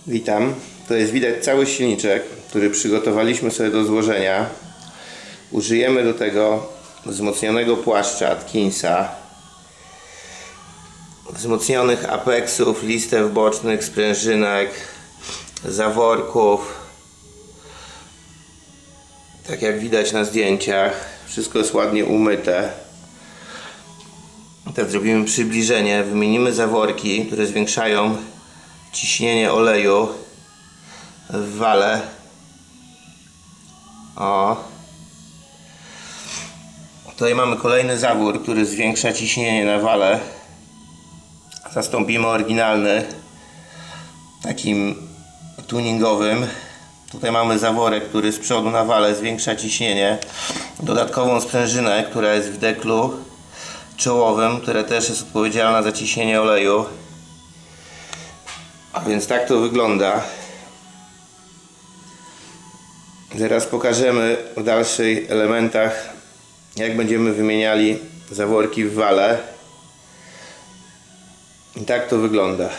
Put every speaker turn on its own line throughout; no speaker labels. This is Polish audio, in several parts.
Witam. To jest widać cały silniczek, który przygotowaliśmy sobie do złożenia. Użyjemy do tego wzmocnionego płaszcza Atkinsa, wzmocnionych apexów, listew bocznych, sprężynek, zaworków. Tak jak widać na zdjęciach, wszystko jest ładnie umyte. Teraz zrobimy przybliżenie, wymienimy zaworki, które zwiększają ciśnienie oleju w wale. Tutaj mamy kolejny zawór, który zwiększa ciśnienie na wale. Zastąpimy oryginalny takim tuningowym. Tutaj mamy zaworek, który z przodu na wale zwiększa ciśnienie. Dodatkową sprężynę, która jest w deklu czołowym, która też jest odpowiedzialna za ciśnienie oleju. A więc tak to wygląda. Zaraz pokażemy w dalszych elementach, jak będziemy wymieniali zaworki w wale. I tak to wygląda.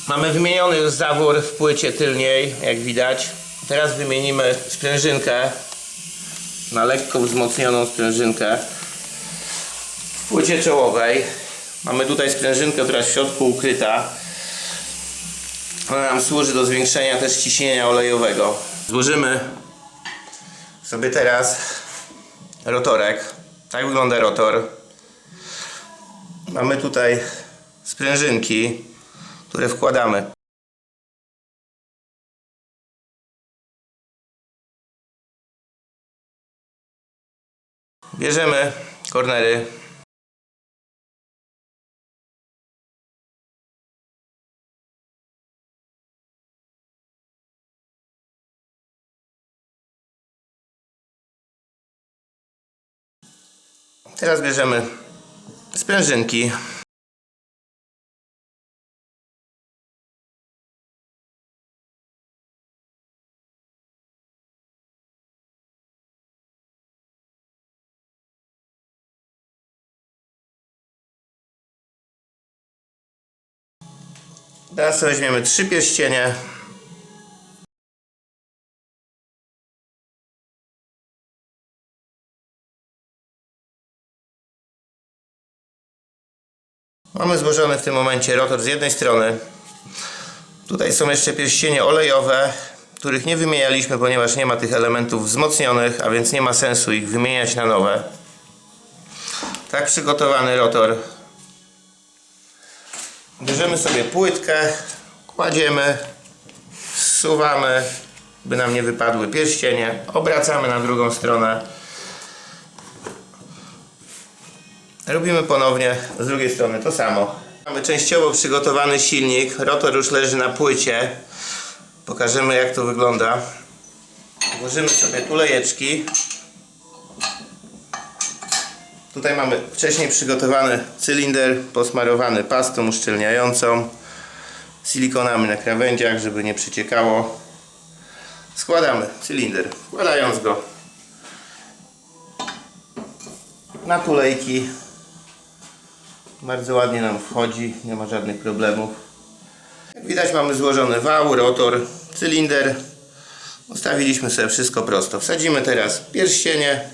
Mamy wymieniony już zawór w płycie tylniej, jak widać. Teraz wymienimy sprężynkę na lekko wzmocnioną sprężynkę w płycie czołowej. Mamy tutaj sprężynkę, która jest w środku ukryta. Ona nam służy do zwiększenia też ciśnienia olejowego. Złożymy sobie teraz rotorek. Tak wygląda rotor. Mamy tutaj sprężynki, które wkładamy. Bierzemy kornery. Teraz bierzemy sprężynki. Teraz weźmiemy 3 pierścienie. Mamy złożony w tym momencie rotor z jednej strony. Tutaj są jeszcze pierścienie olejowe, których nie wymienialiśmy, ponieważ nie ma tych elementów wzmocnionych, a więc nie ma sensu ich wymieniać na nowe. Tak przygotowany rotor. Bierzemy sobie płytkę, kładziemy, zsuwamy, by nam nie wypadły pierścienie, obracamy na drugą stronę. Robimy ponownie z drugiej strony to samo. Mamy częściowo przygotowany silnik, rotor już leży na płycie. Pokażemy, jak to wygląda. Włożymy sobie tulejeczki. Tutaj mamy wcześniej przygotowany cylinder posmarowany pastą uszczelniającą, silikonami na krawędziach, żeby nie przeciekało. Składamy cylinder, wkładając go na tulejki. Bardzo ładnie nam wchodzi, nie ma żadnych problemów. Jak widać, mamy złożony wał, rotor, cylinder. Ustawiliśmy sobie wszystko prosto. Wsadzimy teraz pierścienie.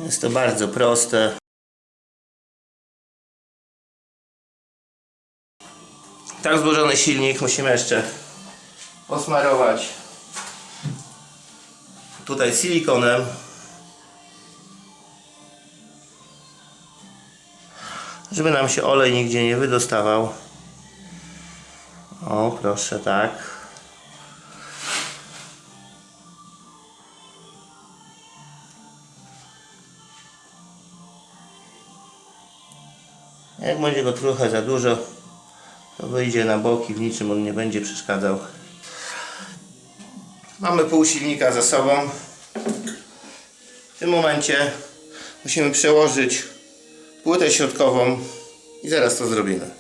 Jest to bardzo proste. Tak złożony silnik musimy jeszcze posmarować tutaj silikonem, żeby nam się olej nigdzie nie wydostawał. O, proszę, tak. Jak będzie go trochę za dużo, to wyjdzie na boki, w niczym on nie będzie przeszkadzał. Mamy pół silnika za sobą. W tym momencie musimy przełożyć płytę środkową i zaraz to zrobimy.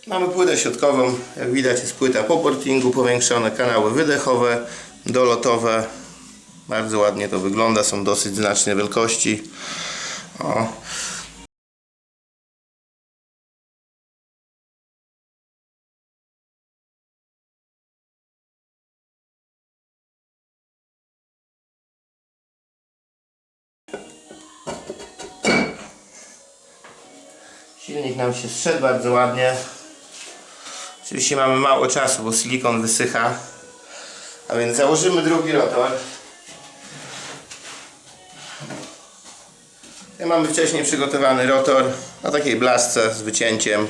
Mamy płytę środkową, jak widać jest płyta po portingu, powiększone kanały wydechowe, dolotowe. Bardzo ładnie to wygląda, są dosyć znacznej wielkości. O. Silnik nam się zszedł bardzo ładnie. Oczywiście mamy mało czasu, bo silikon wysycha. A więc założymy drugi rotor. Tutaj mamy wcześniej przygotowany rotor na takiej blaszce z wycięciem.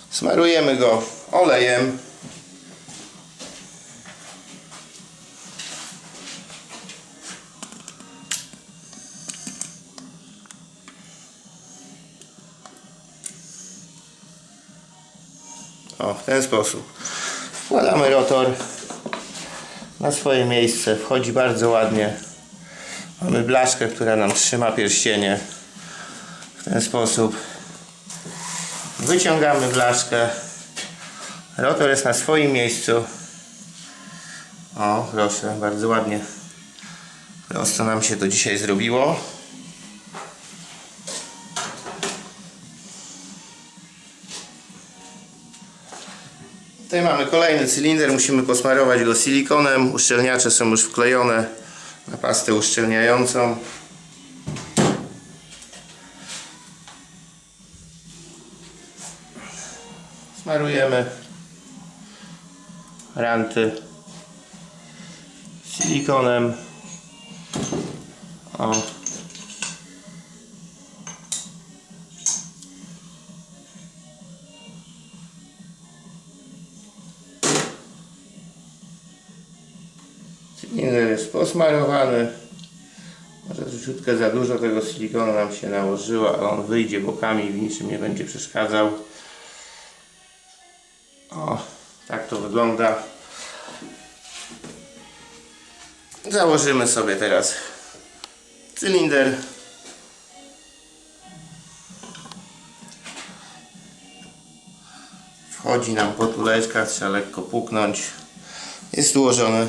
Smarujemy go olejem. O, w ten sposób. Wkładamy rotor na swoje miejsce. Wchodzi bardzo ładnie. Mamy blaszkę, która nam trzyma pierścienie. W ten sposób. Wyciągamy blaszkę. Rotor jest na swoim miejscu. O, proszę, bardzo ładnie. Prosto nam się to dzisiaj zrobiło. Tutaj mamy kolejny cylinder, musimy posmarować go silikonem. Uszczelniacze są już wklejone na pastę uszczelniającą. Smarujemy ranty silikonem. O. Cylinder jest posmarowany. Może troszeczkę za dużo tego silikonu nam się nałożyło, ale on wyjdzie bokami i w niczym nie będzie przeszkadzał. O, tak to wygląda. Założymy sobie teraz cylinder. Wchodzi nam po tuleczkach, trzeba lekko puknąć. Jest ułożony,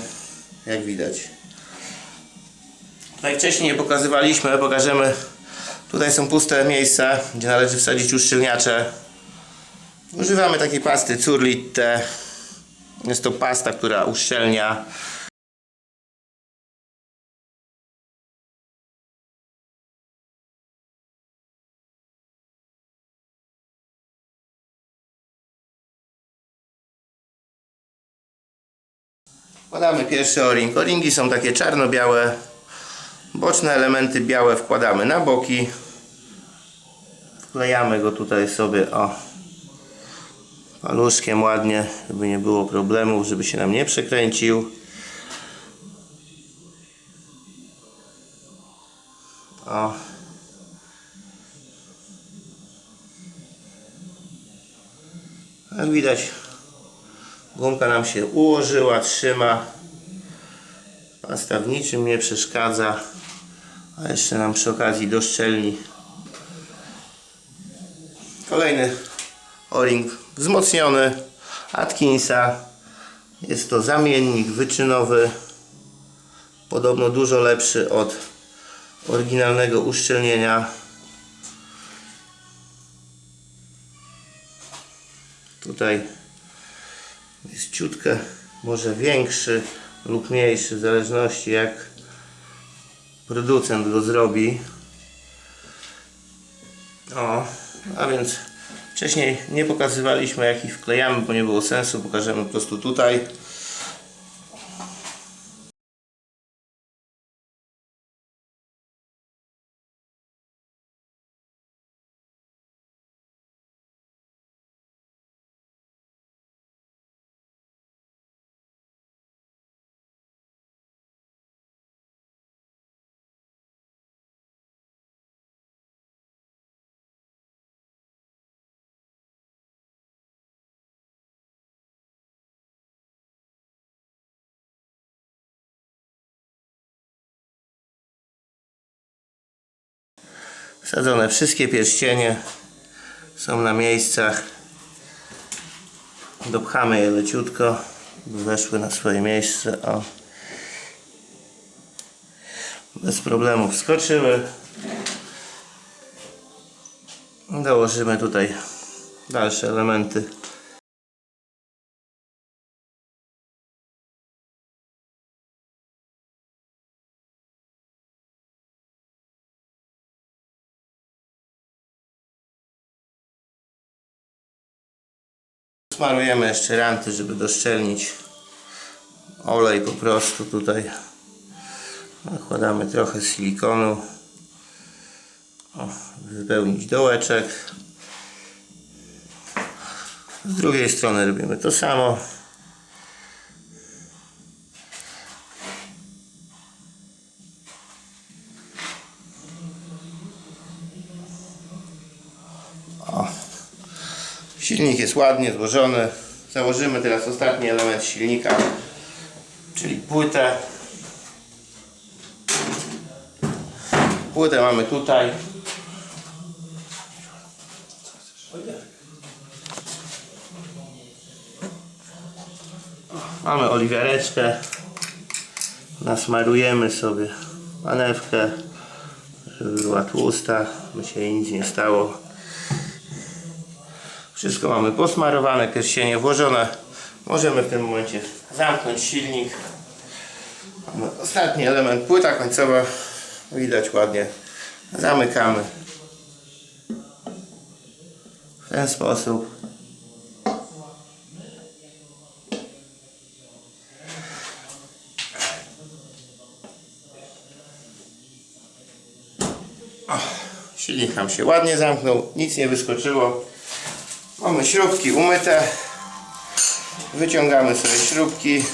jak widać. Tak jak wcześniej nie pokazywaliśmy, pokażemy. Tutaj są puste miejsca, gdzie należy wsadzić uszczelniacze. Używamy takiej pasty Zurlitte. Jest to pasta, która uszczelnia. Wkładamy pierwszy o-ring. O-ringi są takie czarno-białe. Boczne elementy białe wkładamy na boki. Wklejamy go tutaj sobie paluszkiem ładnie, żeby nie było problemów, żeby się nam nie przekręcił. O. Jak widać, gumka nam się ułożyła, trzyma. Pasta w niczym nie przeszkadza. A jeszcze nam przy okazji doszczelni. Kolejny o-ring wzmocniony Atkinsa. Jest to zamiennik wyczynowy. Podobno dużo lepszy od oryginalnego uszczelnienia. Tutaj jest ciutkę może większy lub mniejszy, w zależności jak producent go zrobi. O, a więc wcześniej nie pokazywaliśmy, jak ich wklejamy, bo nie było sensu. Pokażemy po prostu tutaj. Wsadzone wszystkie pierścienie są na miejscach. Dopchamy je leciutko, by weszły na swoje miejsce. O. Bez problemu wskoczyły. Dołożymy tutaj dalsze elementy. Smarujemy jeszcze ranty, żeby doszczelnić olej po prostu tutaj. Nakładamy trochę silikonu. O, wypełnić dołeczek. Z drugiej strony robimy to samo. O. Silnik jest ładnie złożony. Założymy teraz ostatni element silnika, czyli płytę. Płytę mamy tutaj. Mamy oliwiareczkę. Nasmarujemy sobie panewkę, żeby była tłusta, by się jej nic nie stało. Wszystko mamy posmarowane, pierścienie włożone. Możemy w tym momencie zamknąć silnik. Mamy ostatni element, płyta końcowa. Widać ładnie. Zamykamy w ten sposób. Silnik nam się ładnie zamknął, nic nie wyskoczyło. Mamy śrubki umyte. Wyciągamy sobie śrubki.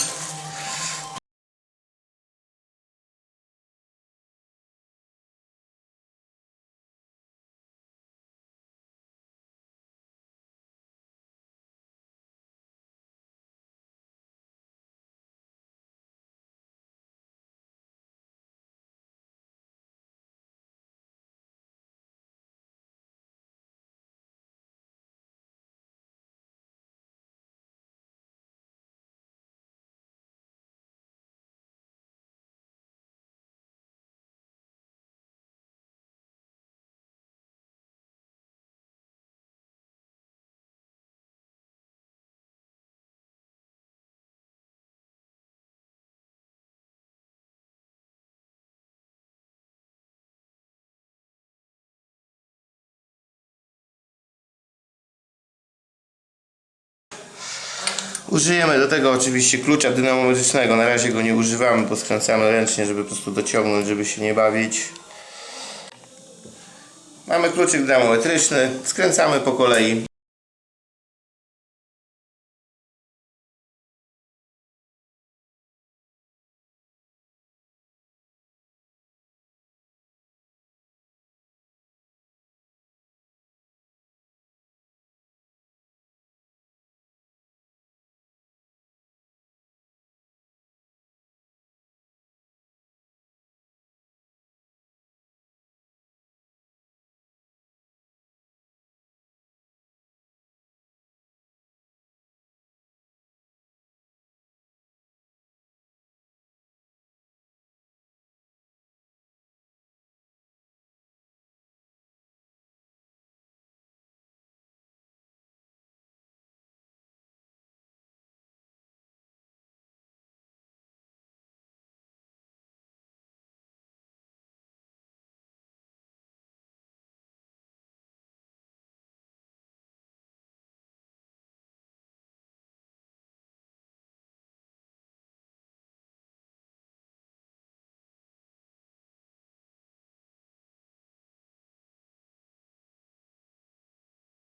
Użyjemy do tego oczywiście klucza dynamometrycznego. Na razie go nie używamy, bo skręcamy ręcznie, żeby po prostu dociągnąć, żeby się nie bawić. Mamy kluczyk dynamometryczny, skręcamy po kolei.